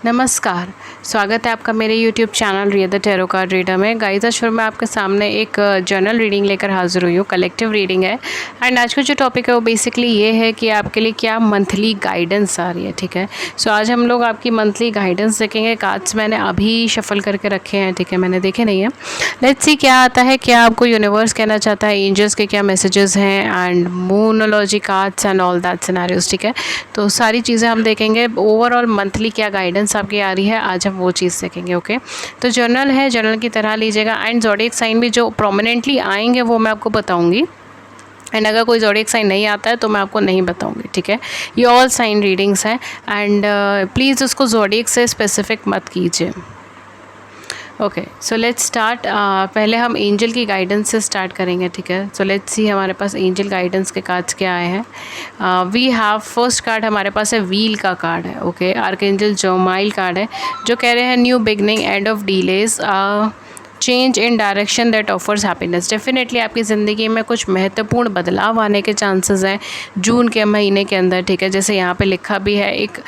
नमस्कार, स्वागत है आपका मेरे YouTube channel Riya the tarot card reader में। गाइस, आज फिर मैं आपके सामने एक जर्नल रीडिंग लेकर हाज़िर हुई हूँ। कलेक्टिव रीडिंग है एंड आज का जो टॉपिक है वो बेसिकली ये है कि आपके लिए क्या मंथली गाइडेंस आ रही है। ठीक है, सो आज हम लोग आपकी मंथली गाइडेंस देखेंगे। कार्ड्स मैंने अभी शफल करके रखे हैं, ठीक है, मैंने देखे नहीं है। लेट्स सी क्या आता है, क्या आपको यूनिवर्स कहना चाहता है, एंजल्स के क्या मैसेजेस हैं and moonology cards and all that scenarios. ठीक है, तो सारी चीज़ें हम देखेंगे। ओवरऑल मंथली क्या गाइडेंस आपकी आ रही है, आज हम वो चीज़ देखेंगे। ओके, तो जर्नल है, जर्नल की तरह लीजिएगा एंड ज़ोडिएक साइन भी जो प्रोमिनेंटली आएंगे वो मैं आपको बताऊंगी एंड अगर कोई ज़ोडिएक साइन नहीं आता है तो मैं आपको नहीं बताऊंगी। ठीक है, ये ऑल साइन रीडिंग्स हैं एंड प्लीज़ उसको ज़ोडिएक से स्पेसिफिक मत कीजिए। Okay, so let's start. पहले हम एंजल की गाइडेंस से स्टार्ट करेंगे। ठीक है, सो लेट्स सी हमारे पास एंजल गाइडेंस के कार्ड्स क्या आए हैं। वी हैव फर्स्ट कार्ड हमारे पास है व्हील का कार्ड है। ओके, आर्कएंजल जोमाइल कार्ड है जो कह रहे हैं new beginning, end of delays, change in direction that offers happiness. Definitely आपकी ज़िंदगी में कुछ महत्वपूर्ण बदलाव आने के चांसेस हैं जून के महीने के अंदर। ठीक है, जैसे यहाँ पे लिखा भी है, एक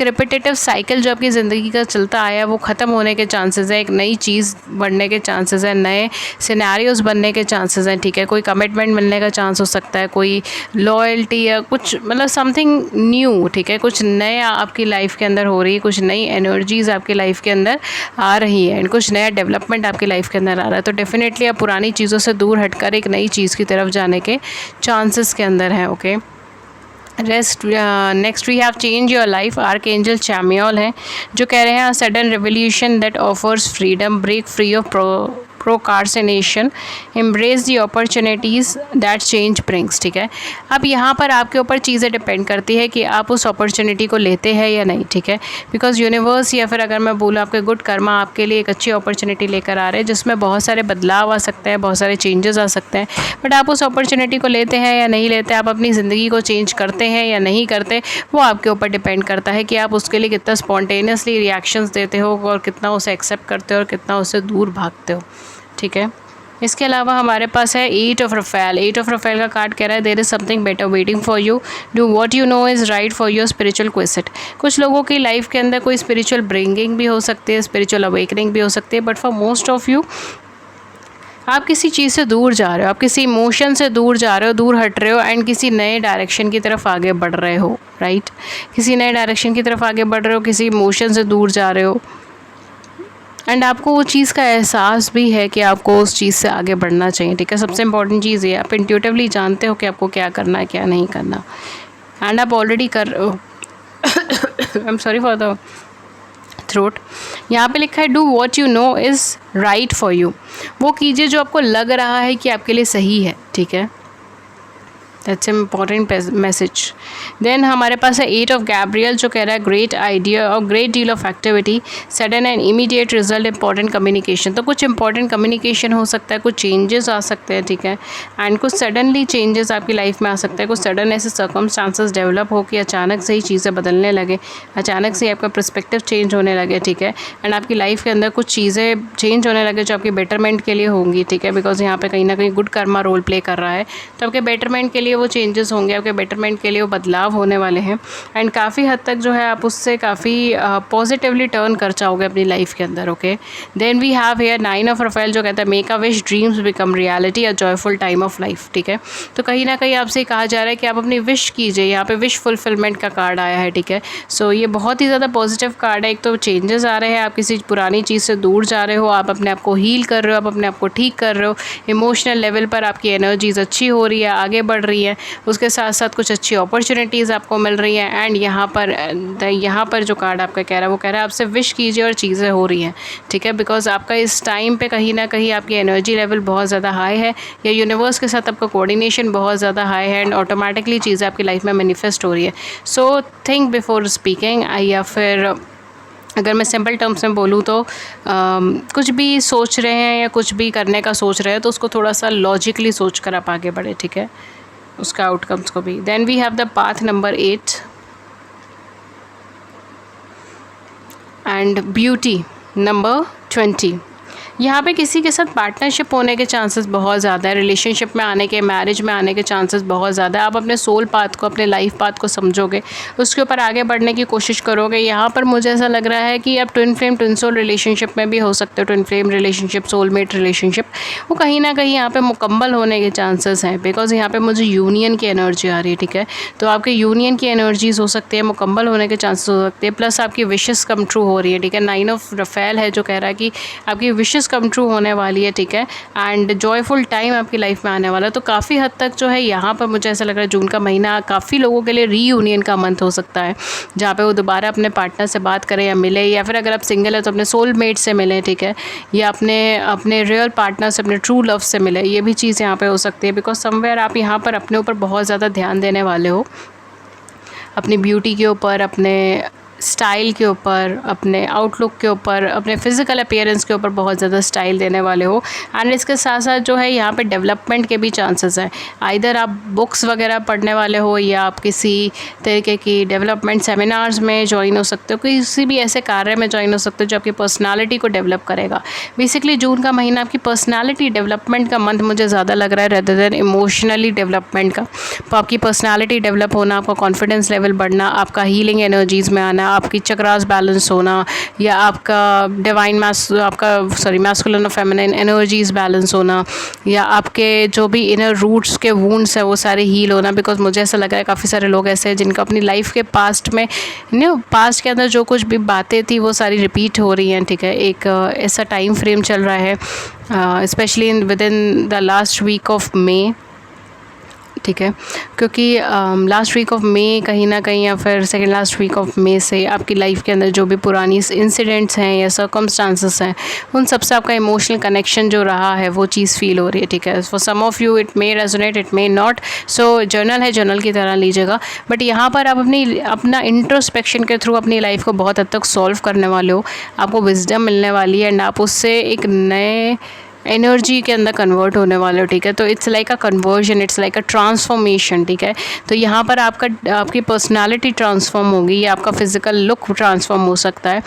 रिपीटेटिव साइकिल जो आपकी ज़िंदगी का चलता आया वो ख़त्म होने के चांसेस हैं। एक नई चीज़ बनने के चांसेस हैं, नए सिनेरियोज बनने के चांसेस हैं। ठीक है, कोई कमिटमेंट मिलने का चांस हो सकता है, कोई लॉयल्टी या कुछ मतलब समथिंग न्यू। ठीक है, कुछ नया आपकी लाइफ के अंदर हो रही है, कुछ नई एनर्जीज़ आपकी लाइफ के अंदर आ रही है एंड कुछ नया डेवलपमेंट आपकी लाइफ के अंदर आ रहा है। तो डेफिनेटली आप पुरानी चीज़ों से दूर हटकर एक नई चीज़ की तरफ जाने के चांसेस के अंदर हैं। Okay, next we have change your life, archangel Chamuel है जो कह रहे हैं sudden revolution that offers freedom, break free of procrastination, embrace the opportunities that change brings. ठीक है, अब यहाँ पर आपके ऊपर चीज़ें डिपेंड करती है कि आप उस अपॉर्चुनिटी को लेते हैं या नहीं। ठीक है, बिकॉज यूनिवर्स या फिर अगर मैं बोलूँ आपके गुड कर्मा आपके लिए एक अच्छी अपॉर्चुनिटी लेकर आ रहे हैं जिसमें बहुत सारे बदलाव आ सकते हैं, बहुत सारे चेंजेस आ सकते हैं। बट आप उस अपॉर्चुनिटी को लेते हैं या नहीं लेते, आप अपनी ज़िंदगी को चेंज करते हैं या नहीं करते, वो आपके ऊपर डिपेंड करता है कि आप उसके लिए कितना स्पॉन्टेनियसली रिएक्शंस देते हो और कितना उसे एक्सेप्ट करते हो और कितना उससे दूर भागते हो। ठीक है, इसके अलावा हमारे पास है eight of Raphael. Eight of Raphael का कार्ड कह रहा है there is something better waiting for you, do what you know is right for your spiritual quest. कुछ लोगों की लाइफ के अंदर कोई स्पिरिचुअल ब्रिंगिंग भी हो सकती है, स्पिरिचुअल अवेकनिंग भी हो सकती है, but for most of you आप किसी चीज़ से दूर जा रहे हो, आप किसी इमोशन से दूर जा रहे हो, दूर हट रहे हो एंड किसी नए डायरेक्शन की तरफ आगे बढ़ रहे हो। राइट, किसी नए डायरेक्शन की तरफ आगे बढ़ रहे हो, किसी इमोशन से दूर जा रहे हो एंड आपको वो चीज़ का एहसास भी है कि आपको उस चीज़ से आगे बढ़ना चाहिए। ठीक है, सबसे इंपॉर्टेंट चीज़ ये, आप इंट्यूटिवली जानते हो कि आपको क्या करना है क्या नहीं करना एंड आप ऑलरेडी कर रहे हो। I am sorry for the throat. यहाँ पे लिखा है do what you know is right for you, वो कीजिए जो आपको लग रहा है कि आपके लिए सही है। ठीक है, दैट्स इम्पॉर्टेंट मैसेज। देन हमारे पास है एट ऑफ गैब्रियल जो कह रहा है ग्रेट आइडिया और great deal of activity, sudden and immediate result, important communication. तो कुछ इंपॉर्टेंट कम्युनिकेशन हो सकता है, कुछ चेंजेस आ सकते हैं। ठीक है, एंड कुछ सडनली चेंजेस आपकी लाइफ में आ सकते हैं, कुछ सडन ऐसे सर्कमस्टांसेस डेवलप हो कि अचानक से ही चीज़ें बदलने लगे, अचानक से आपका पर्सपेक्टिव चेंज होने लगे। ठीक है, एंड आपकी लाइफ के अंदर कुछ चीज़ें चेंज होने लगे जो आपके बेटरमेंट के लिए होंगी। ठीक है, बिकॉज यहाँ पे कहीं ना कहीं गुड कर्मा रोल प्ले कर रहा है, तो आपके बेटरमेंट के लिए वो चेंजेस होंगे, आपके बेटरमेंट के लिए वो बदलाव होने वाले हैं एंड काफ़ी हद तक जो है आप उससे काफ़ी पॉजिटिवली टर्न कर जाओगे अपनी लाइफ के अंदर। Okay, then we have here nine of Raphael जो कहता है make a wish, dreams become reality, a joyful time of life. ठीक है, तो कहीं ना कहीं आपसे कहा जा रहा है कि आप अपनी विश कीजिए। यहाँ पे विश फुलफिलमेंट का कार्ड आया है। ठीक है, सो ये बहुत ही ज़्यादा पॉजिटिव कार्ड है। एक तो चेंजेस आ रहे हैं, आप किसी पुरानी चीज़ से दूर जा रहे हो, आप अपने आप को हील कर रहे हो, आप अपने आप को ठीक कर रहे हो, इमोशनल लेवल पर आपकी एनर्जीज अच्छी हो रही है, आगे बढ़ रही है, उसके साथ साथ कुछ अच्छी अपॉर्चुनिटीज़ आपको मिल रही हैं एंड यहाँ पर जो कार्ड आपका कह रहा है वो कह रहा है आपसे विश कीजिए और चीज़ें हो रही हैं। ठीक है, बिकॉज आपका इस टाइम पे कहीं ना कहीं आपकी एनर्जी लेवल बहुत ज़्यादा हाई है या यूनिवर्स के साथ आपका कोऑर्डिनेशन बहुत ज़्यादा हाई है एंड ऑटोमेटिकली चीज़ें आपकी लाइफ में मैनिफेस्ट हो रही है। सो थिंक बिफोर स्पीकिंग, या फिर अगर मैं सिंपल टर्म्स में बोलूँ तो कुछ भी सोच रहे हैं या कुछ भी करने का सोच रहे हैं तो उसको थोड़ा सा लॉजिकली सोच कर आप आगे बढ़े। ठीक है, उसका आउटकम्स को भी। Then we have the path number 8 and beauty number 20। यहाँ पे किसी के साथ पार्टनरशिप होने के चांसेस बहुत ज़्यादा है, रिलेशनशिप में आने के, मैरिज में आने के चांसेस बहुत ज़्यादा है। आप अपने सोल पाथ को, अपने लाइफ पाथ को समझोगे, उसके ऊपर आगे बढ़ने की कोशिश करोगे। यहाँ पर मुझे ऐसा लग रहा है कि आप twin flame twin soul relationship में भी हो सकते हो। Twin flame relationship, soulmate relationship, वो कहीं ना कहीं यहाँ पे मुकम्मल होने के चांसेस हैं, बिकॉज यहाँ पे मुझे यूनियन की एनर्जी आ रही है, ठीक है। तो आपके यूनियन की एनर्जीज हो सकती है, मुकम्मल होने के चांसेस हो सकते हैं, प्लस आपकी विशेस कम ट्रू हो रही है, ठीक है। 9 ऑफ रफेल है जो कह रहा है कि आपकी विशेस कम ट्रू होने वाली है, ठीक है। एंड जॉयफुल टाइम आपकी लाइफ में आने वाला है। तो काफ़ी हद तक जो है यहाँ पर मुझे ऐसा लग रहा है जून का महीना काफ़ी लोगों के लिए रीयूनियन का मंथ हो सकता है, जहाँ पे वो दोबारा अपने पार्टनर से बात करें या मिले, या फिर अगर आप सिंगल है तो अपने सोलमेट से मिलें, ठीक है, या अपने रियल पार्टनर से, अपने ट्रू लव से मिले। ये भी चीज़ यहाँ पे हो सकती है, बिकॉज समवेयर आप यहाँ पर अपने ऊपर बहुत ज़्यादा ध्यान देने वाले हो, अपनी ब्यूटी के ऊपर, अपने स्टाइल के ऊपर, अपने आउटलुक के ऊपर, अपने फिज़िकल अपीयरेंस के ऊपर बहुत ज़्यादा स्टाइल देने वाले हो। एंड इसके साथ साथ जो है यहाँ पे डेवलपमेंट के भी चांसेस हैं। आइदर आप बुक्स वगैरह पढ़ने वाले हो, या आप किसी तरीके की डेवलपमेंट सेमिनार्स में ज्वाइन हो सकते हो, किसी भी ऐसे कार्य में ज्वाइन हो सकते हो जो आपकी पर्सनालिटी को डेवलप करेगा। बेसिकली जून का महीना आपकी पर्सनालिटी डेवलपमेंट का मंथ मुझे ज़्यादा लग रहा है, रेदर देन इमोशनली डेवलपमेंट का। तो आपकी पर्सनालिटी डेवलप होना, आपका कॉन्फिडेंस लेवल बढ़ना, आपका हीलिंग एनर्जीज़ में आना, आपकी चक्रास बैलेंस होना, या आपका डिवाइन मैस्कुलिन और फेमिनिन एनर्जीज बैलेंस होना, या आपके जो भी इनर रूट्स के वुंड्स है वो सारे हील होना। बिकॉज मुझे ऐसा लगा है काफ़ी सारे लोग ऐसे हैं जिनका अपनी लाइफ के पास्ट में पास्ट के अंदर जो कुछ भी बातें थी वो सारी रिपीट हो रही हैं, ठीक है। एक ऐसा टाइम फ्रेम चल रहा है, specially within the last week of May, ठीक है, क्योंकि लास्ट वीक ऑफ मे कहीं ना कहीं, या फिर second last week of May से आपकी लाइफ के अंदर जो भी पुरानी इंसिडेंट्स हैं या सर्कमस्टांसेस हैं, उन सब से आपका इमोशनल कनेक्शन जो रहा है वो चीज़ फील हो रही है, ठीक है। For some of you it may resonate, it may not. So journal है, जर्नल की तरह लीजिएगा। बट यहाँ पर आप अपना इंट्रोस्पेक्शन के थ्रू अपनी लाइफ को बहुत हद तक सॉल्व करने वाले हो। आपको विजडम मिलने वाली है, एंड आप उससे एक नए एनर्जी के अंदर कन्वर्ट होने वाले हो, ठीक है। तो it's like a conversion, it's like a transformation, ठीक है। तो यहाँ पर आपकी पर्सनालिटी ट्रांसफॉर्म होगी, या आपका फिजिकल लुक ट्रांसफॉर्म हो सकता है,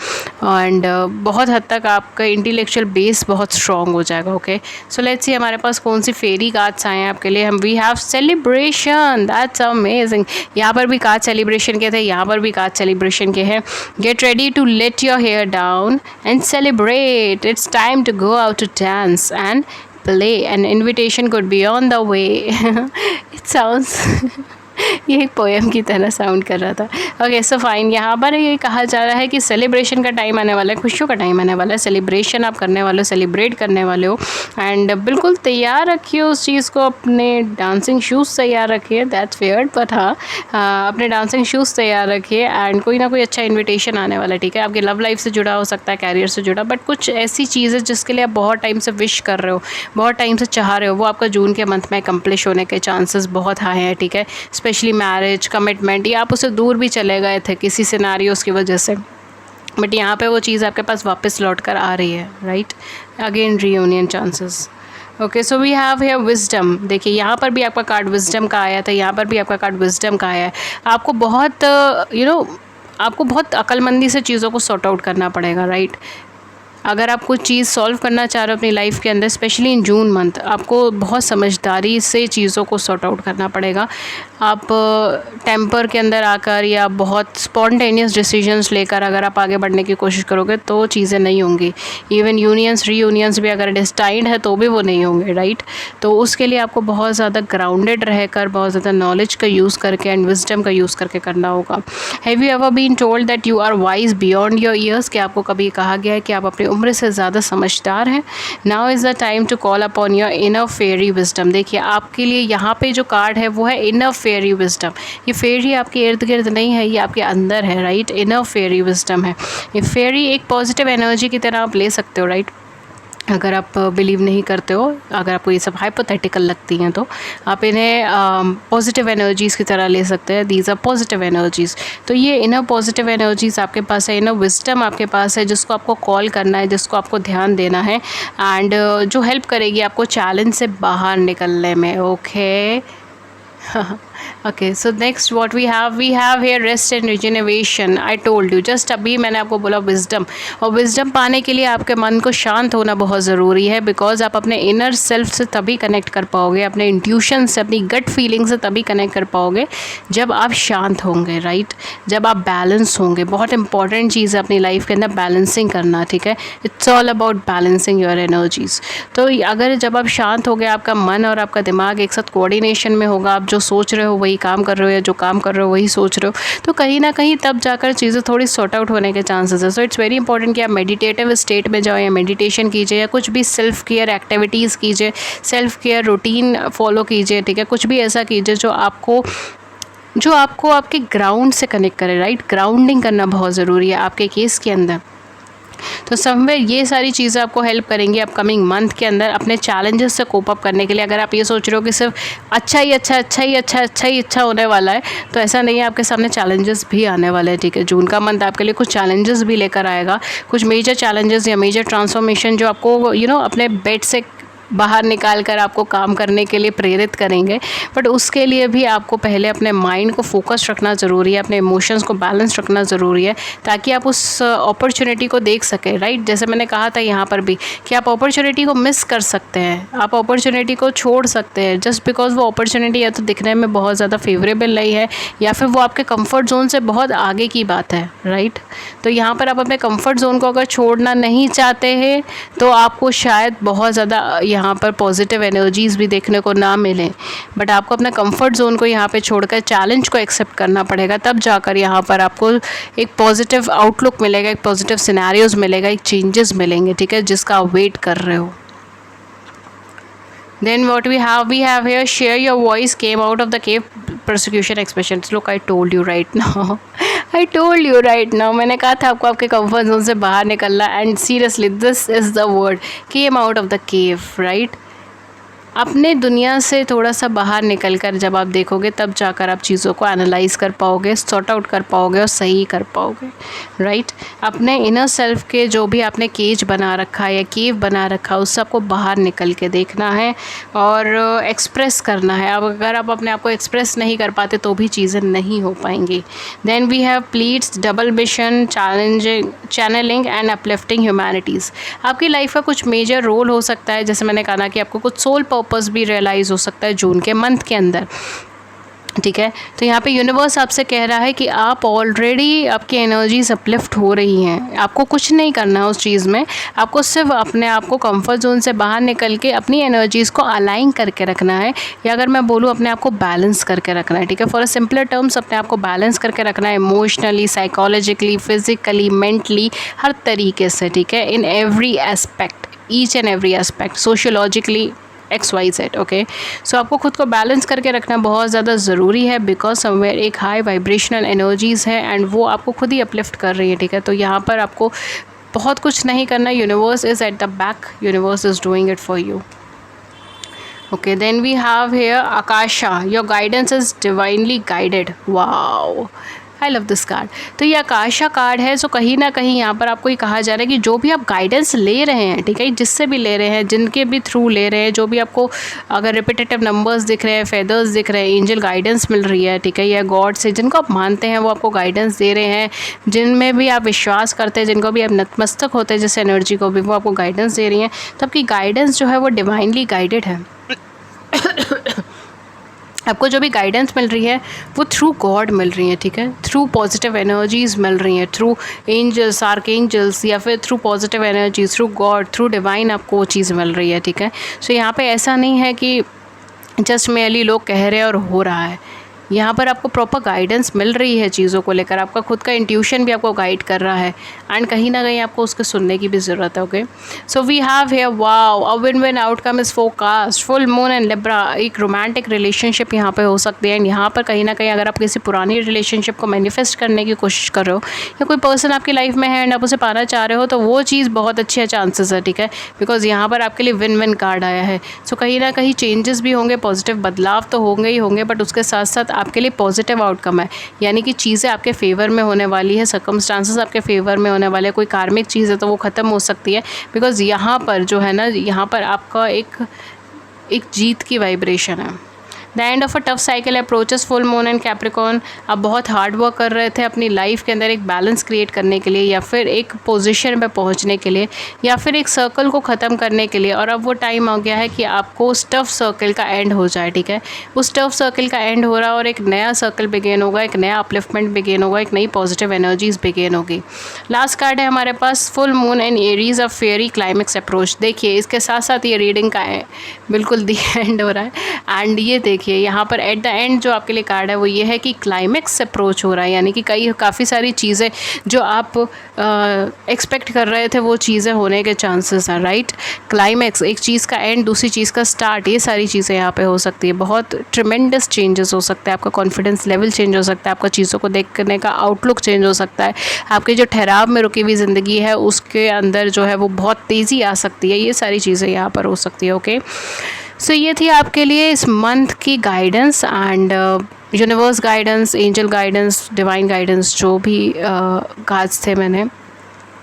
एंड बहुत हद तक आपका इंटेलेक्चुअल बेस बहुत स्ट्रॉन्ग हो जाएगा। ओके, सो लेट्स सी हमारे पास कौन सी फेरी कार्ड्स आए हैं आपके लिए। We have celebration, that's amazing. यहाँ पर भी कार्ड सेलिब्रेशन के थे, यहाँ पर भी कार्ड सेलिब्रेशन के हैं। Get ready to let your hair down and celebrate, it's time to go out to dance and play. An invitation could be on the way. It sounds ये एक poem की तरह साउंड कर रहा था। Okay, so fine. यहाँ पर ये कहा जा रहा है कि सेलिब्रेशन का टाइम आने वाला है, खुशियों का टाइम आने वाला है। सेलिब्रेशन आप करने वाले हो, सेलिब्रेट करने वाले हो, एंड बिल्कुल तैयार रखिए उस चीज़ को। अपने डांसिंग शूज़ तैयार रखिए, दैट्स वियर्ड बट हाँ, अपने डांसिंग शूज़ तैयार रखिए, एंड कोई ना कोई अच्छा इन्विटेशन आने वाला है, ठीक है। आपकी लव लाइफ से जुड़ा हो सकता है, कैरियर से जुड़ा, बट कुछ ऐसी चीज़ है जिसके लिए आप बहुत टाइम से विश कर रहे हो, बहुत टाइम से चाह रहे हो, वो आपका जून के मंथ में अकम्प्लिश होने के चांसेस बहुत हाई हैं, ठीक है। स्पेशली मैरिज, कमिटमेंट, या आप उससे दूर भी चले गए थे किसी सिनारियोस की वजह से, बट यहाँ पे वो चीज़ आपके पास वापस लौट कर आ रही है, right. Again reunion chances. Okay, so we have here wisdom. देखिए यहाँ पर भी आपका कार्ड विजडम का आया था, यहाँ पर भी आपका कार्ड विजडम का आया है। आपको बहुत आपको बहुत अक्लमंदी से चीज़ों को सॉर्ट आउट करना पड़ेगा, राइट। अगर आप कुछ चीज़ सॉल्व करना चाह रहे हो अपनी लाइफ के अंदर, स्पेशली इन जून मंथ, आपको बहुत समझदारी से चीज़ों को सॉर्ट आउट करना पड़ेगा। आप टेम्पर के अंदर आकर या बहुत स्पॉन्टेनियस डिसीजंस लेकर अगर आप आगे बढ़ने की कोशिश करोगे तो चीज़ें नहीं होंगी। इवन यूनियंस, रीयूनियंस भी अगर डिस्टाइंड है तो भी वो नहीं होंगे, राइट। तो उसके लिए आपको बहुत ज़्यादा ग्राउंडेड रहकर, बहुत ज़्यादा नॉलेज का यूज़ करके एंड विजडम का यूज़ करके करना होगा। Have you ever been told that you are wise beyond your years? कि आपको कभी कहा गया है कि आप अपनी उम्र से ज़्यादा समझदार हैं? Now is the time to call upon your inner fairy wisdom. देखिए आपके लिए यहाँ पे जो कार्ड है वो है इनर फेरी विजडम। ये फेरी आपके इर्द गिर्द नहीं है, ये आपके अंदर है, राइट। इनर फेरी विजडम है। ये फेरी एक पॉजिटिव एनर्जी की तरह आप ले सकते हो, राइट। अगर आप बिलीव नहीं करते हो, अगर आपको ये सब हाइपोथेटिकल लगती हैं तो आप इन्हें पॉजिटिव एनर्जीज़ की तरह ले सकते हैं। These are positive energies. तो ये इनर पॉजिटिव एनर्जीज़ आपके पास है, इनर विजडम आपके पास है, जिसको आपको कॉल करना है, जिसको आपको ध्यान देना है, एंड जो हेल्प करेगी आपको चैलेंज से बाहर निकलने में। Okay okay, so next what we have here rest and regeneration. I told you, just अभी मैंने आपको बोला विजडम. और विजडम पाने के लिए आपके मन को शांत होना बहुत ज़रूरी है, बिकॉज आप अपने इनर सेल्फ से तभी कनेक्ट कर पाओगे, अपने इंट्यूशन से, अपनी गट फीलिंग से तभी कनेक्ट कर पाओगे जब आप शांत होंगे, राइट. जब आप बैलेंस होंगे. बहुत इंपॉर्टेंट चीज़ है अपनी लाइफ के अंदर बैलेंसिंग करना, ठीक है. It's all about balancing your energies. तो अगर जब आप शांत हो गए, आपका मन और आपका दिमाग एक साथ कोऑर्डिनेशन में होगा, आप जो सोच रहे हो वही काम कर रहे हो, या जो काम कर रहे हो वही सोच रहे हो, तो कहीं ना कहीं तब जाकर चीज़ें थोड़ी सॉर्ट आउट होने के चांसेस है. सो इट्स वेरी इंपॉर्टेंट कि आप मेडिटेटिव स्टेट में जाओ, या मेडिटेशन कीजिए, या कुछ भी सेल्फ केयर एक्टिविटीज़ कीजिए, सेल्फ केयर रूटीन फॉलो कीजिए, ठीक है. कुछ भी ऐसा कीजिए जो आपको आपके ग्राउंड से कनेक्ट करे, राइट. ग्राउंडिंग करना बहुत ज़रूरी है आपके केस के अंदर. तो समवेयर ये सारी चीज़ें आपको हेल्प करेंगी अपकमिंग मंथ के अंदर अपने चैलेंजेस से कोप अप करने के लिए. अगर आप ये सोच रहे हो कि सिर्फ अच्छा ही होने वाला है, तो ऐसा नहीं है. आपके सामने चैलेंजेस भी आने वाले हैं, ठीक है. जून का मंथ आपके लिए कुछ चैलेंजेस भी लेकर आएगा, कुछ मेजर चैलेंजेस या मेजर ट्रांसफॉर्मेशन जो आपको अपने बेड से बाहर निकाल कर आपको काम करने के लिए प्रेरित करेंगे. बट उसके लिए भी आपको पहले अपने माइंड को फोकस रखना ज़रूरी है, अपने इमोशंस को बैलेंस रखना ज़रूरी है, ताकि आप उस अपॉर्चुनिटी को देख सकें, राइट. जैसे मैंने कहा था यहाँ पर भी कि आप अपॉर्चुनिटी को मिस कर सकते हैं, आप अपॉर्चुनिटी को छोड़ सकते हैं जस्ट बिकॉज वो अपॉर्चुनिटी या तो दिखने में बहुत ज़्यादा फेवरेबल नहीं है, या फिर वो आपके कम्फर्ट जोन से बहुत आगे की बात है, राइट. तो यहाँ पर आप अपने कम्फर्ट जोन को अगर छोड़ना नहीं चाहते हैं, तो आपको शायद बहुत ज़्यादा यहाँ पर पॉजिटिव एनर्जीज़ भी देखने को ना मिलें. बट आपको अपना कंफर्ट जोन को यहाँ पे छोड़कर चैलेंज को एक्सेप्ट करना पड़ेगा, तब जाकर यहाँ पर आपको एक पॉजिटिव आउटलुक मिलेगा, एक पॉजिटिव सिनेरियोज मिलेगा, एक चेंजेस मिलेंगे, ठीक है, जिसका आप वेट कर रहे हो. Then what we have here, share your voice came out of the cave, persecution expressions. Look, I told you right now. I told you right now. मैंने कहा था आपको आपके कंफर्ट जोन से बाहर निकलना. And seriously this is the word, came out of the cave, right. अपने दुनिया से थोड़ा सा बाहर निकल कर जब आप देखोगे, तब जाकर आप चीज़ों को एनालाइज कर पाओगे, सॉर्ट आउट कर पाओगे और सही कर पाओगे, राइट. अपने इनर सेल्फ के जो भी आपने केज बना रखा है या केव बना रखा है, उससे आपको बाहर निकल के देखना है और एक्सप्रेस करना है. अब अगर आप अपने आप को एक्सप्रेस नहीं कर पाते तो भी चीज़ें नहीं हो पाएंगी. Then we have pleads double mission, channeling and uplifting humanities. आपकी लाइफ का कुछ मेजर रोल हो सकता है, जैसे मैंने कहा ना कि आपको कुछ सोल पर्पस भी रियलाइज़ हो सकता है जून के मंथ के अंदर, ठीक है. तो यहाँ पे यूनिवर्स आपसे कह रहा है कि आप ऑलरेडी, आपकी एनर्जीज अपलिफ्ट हो रही हैं, आपको कुछ नहीं करना है उस चीज़ में. आपको सिर्फ अपने आप को कंफर्ट जोन से बाहर निकल के अपनी एनर्जीज़ को अलाइन करके रखना है, या अगर मैं बोलूँ अपने आप को बैलेंस करके रखना है, ठीक है. फॉर अ सिंपलर टर्म्स, अपने आप को बैलेंस करके रखना है इमोशनली, साइकोलॉजिकली, फिजिकली, मेंटली, हर तरीके से, ठीक है. In every aspect, each and every aspect, sociologically, XYZ, okay. So आपको खुद को बैलेंस करके रखना बहुत ज़्यादा ज़रूरी है, बिकॉज समवेयर एक हाई वाइब्रेशनल एनर्जीज़ है एंड वो आपको खुद ही अपलिफ्ट कर रही है, ठीक है. तो यहाँ पर आपको बहुत कुछ नहीं करना. Universe is at the back, universe is doing it for you. Okay, then we have here Akasha. Your guidance is divinely guided. Wow. I love this card. तो ये आकाशा कार्ड है. सो कहीं ना कहीं यहाँ पर आपको ये कहा जा रहा है कि जो भी आप गाइडेंस ले रहे हैं, ठीक है, जिससे भी ले रहे हैं, जिनके भी थ्रू ले रहे हैं, जो भी आपको अगर रिपीटेटिव नंबर्स दिख रहे हैं, फेदर्स दिख रहे हैं, एंजल गाइडेंस मिल रही है, ठीक है, या गॉड से जिनको आप मानते हैं वो आपको गाइडेंस दे रहे हैं, जिनमें भी आप विश्वास करते हैं, जिनको भी आप नतमस्तक होते हैं जिस एनर्जी को भी, वो आपको गाइडेंस दे रही हैं. तो आपकी गाइडेंस जो है वो डिवाइनली गाइडेड है. आपको जो भी गाइडेंस मिल रही है वो थ्रू गॉड मिल रही है, ठीक है, थ्रू पॉजिटिव एनर्जीज़ मिल रही हैं, थ्रू एंजल्स, आर्कएंजल्स, या फिर through positive energies, through God, through divine आपको वो चीज़ मिल रही है, ठीक है. सो यहाँ पे ऐसा नहीं है कि जस्ट मेरली लोग कह रहे हैं और हो रहा है. यहाँ पर आपको प्रॉपर गाइडेंस मिल रही है चीज़ों को लेकर. आपका खुद का इंट्यूशन भी आपको गाइड कर रहा है एंड कहीं ना कहीं आपको उसके सुनने की भी ज़रूरत है. Okay, so we have here wow, a win win outcome is forecast, full moon and Libra. एक रोमांटिक रिलेशनशिप यहाँ पे हो सकती है. एंड यहाँ पर कहीं ना कहीं अगर आप किसी पुरानी रिलेशनशिप को मैनिफेस्ट करने की कोशिश कर रहे हो, या कोई पर्सन आपकी लाइफ में है एंड आप उसे पाना चाह रहे हो, तो वो चीज़ बहुत अच्छे चांसेस है, ठीक है, बिकॉज यहाँ पर आपके लिए विन विन कार्ड आया है. सो कहीं ना कहीं चेंजेस भी होंगे, पॉजिटिव बदलाव तो होंगे ही होंगे, बट उसके साथ साथ आपके लिए पॉजिटिव आउटकम है, यानी कि चीज़ें आपके फेवर में होने वाली है, सर्कमस्टांसेस आपके फेवर में होने वाले हैं. कोई कार्मिक चीज़ है तो वो ख़त्म हो सकती है, बिकॉज़ यहाँ पर जो है ना, यहाँ पर आपका एक जीत की वाइब्रेशन है. The end of a tough cycle approaches full moon and Capricorn. आप बहुत हार्ड वर्क कर रहे थे अपनी लाइफ के अंदर एक बैलेंस क्रिएट करने के लिए, या फिर एक पोजीशन पे पहुंचने के लिए, या फिर एक सर्कल को ख़त्म करने के लिए, और अब वो टाइम आ गया है कि आपको उस टफ सर्कल का एंड हो जाए। ठीक है, उस टफ सर्कल का एंड हो रहा है और एक नया सर्कल बिगेन होगा, एक नया अपलिफ्टमेंट बिगेन होगा, एक नई पॉजिटिव एनर्जीज बिगेन होगी। लास्ट कार्ड है हमारे पास full moon and Aries of fairy climax approach. देखिए इसके साथ साथ ये रीडिंग का बिल्कुल दी एंड हो रहा है। एंड ये देखिए यहाँ पर एट द एंड जो आपके लिए कार्ड है वो ये है कि क्लाइमेक्स अप्रोच हो रहा है, यानी कि काफ़ी सारी चीज़ें जो आप एक्सपेक्ट कर रहे थे वो चीज़ें होने के चांसेस हैं। राइट, क्लाइमेक्स, एक चीज़ का एंड, दूसरी चीज़ का स्टार्ट, ये सारी चीज़ें यहाँ पे हो सकती है। बहुत ट्रिमेंडस चेंजेस हो सकते हैं, आपका कॉन्फिडेंस लेवल चेंज हो सकता है, आपका चीज़ों को देखने का आउटलुक चेंज हो सकता है, आपके जो ठहराव में रुकी हुई ज़िंदगी है उसके अंदर जो है वो बहुत तेज़ी आ सकती है। ये सारी चीज़ें यहाँ पर हो सकती है। ओके, सो ये थी आपके लिए इस मंथ की guidance and universe guidance, angel guidance, divine guidance, जो भी कार्ड्स थे मैंने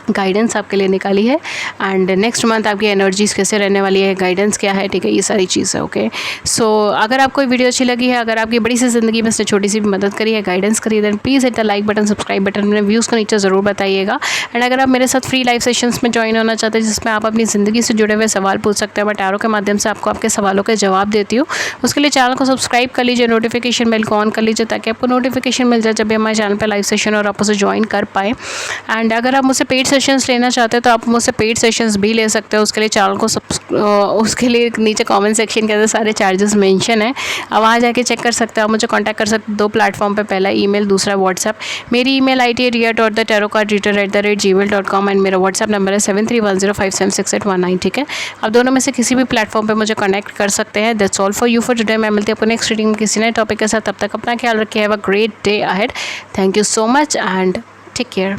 गाइडेंस आपके लिए निकाली है। एंड नेक्स्ट मंथ आपकी एनर्जीज कैसे रहने वाली है, गाइडेंस क्या है, ठीक है, ये सारी चीज़ें। ओके, सो अगर आपको वीडियो अच्छी लगी है, अगर आपकी बड़ी सी ज़िंदगी में से छोटी सी भी मदद करी है, गाइडेंस करी है, then please hit the like button, subscribe button, अपने व्यूज़ को नीचे ज़रूर बताइएगा। एंड अगर आप मेरे साथ फ्री लाइव सेशंस में ज्वाइन होना चाहते हैं जिसमें आप अपनी ज़िंदगी से जुड़े हुए सवाल पूछ सकते हैं, मैं टैरो के माध्यम से आपको आपके सवालों के जवाब देती हूँ, उसके लिए चैनल को सब्सक्राइब कर लीजिए, नोटिफिकेशन बेल को ऑन कर लीजिए ताकि आपको नोटिफिकेशन मिल जाए जब भी हमारे चैनल पर लाइव सेशन और आप उसे ज्वाइन कर पाएँ। एंड अगर आप मुझसे पेड सेशंस लेना चाहते हैं तो आप मुझसे पेड सेशंस भी ले सकते हो। उसके लिए चैनल को उसके लिए नीचे कमेंट सेक्शन के अंदर सारे चार्जेस मेंशन है, आप वहाँ जाके चेक कर सकते हो। मुझे कांटेक्ट कर सकते हो 2 प्लेटफॉर्म पे, पहला ईमेल, दूसरा व्हाट्सएप। मेरी ईमेल ID है ria.thetarotcardreader@gmail.com एंड मेरा व्हाट्सएप नंबर है 7310576819। ठीक है, आप दोनों में से किसी भी प्लेटफॉर्म पर मुझे कनेक्ट कर सकते हैं। That's all for you for today. मैं मिलती हूँ आपको नेक्स्ट रीडिंग में किसी नए टॉपिक के साथ। तब तक अपना ख्याल रखिए। Have a great day ahead. Thank you so much and take care.